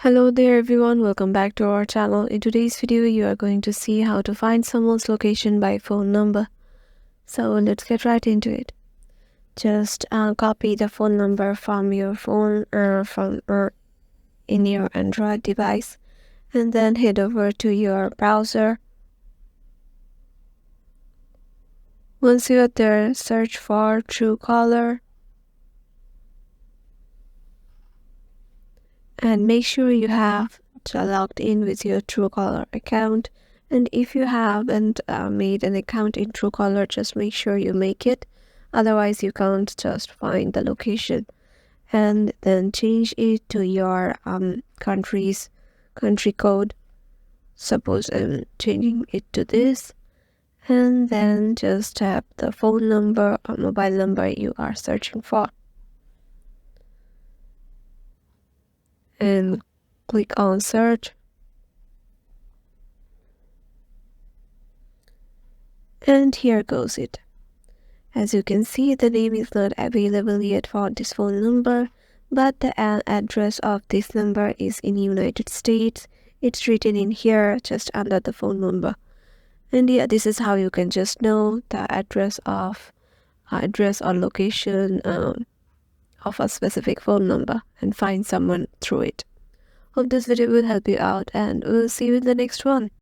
Hello there everyone, welcome back to our channel. In today's video, you are going to see how to find someone's location by phone number. So let's get right into it. Just copy the phone number from your phone or in your Android device, and then head over to your browser. Once you are there, search for Truecaller and make sure you have logged in with your Truecaller account. And if you haven't made an account in Truecaller, just make sure you make it. Otherwise, you can't just find the location. And then change it to your country code. Suppose I'm changing it to this. And then just tap the phone number or mobile number you are searching for. And click on search. And here goes it. As you can see, the name is not available yet for this phone number, but the address of this number is in United States. It's written in here just under the phone number. And yeah, this is how you can just know the address or location of a specific phone number and find someone through it. Hope this video will help you out, and we'll see you in the next one.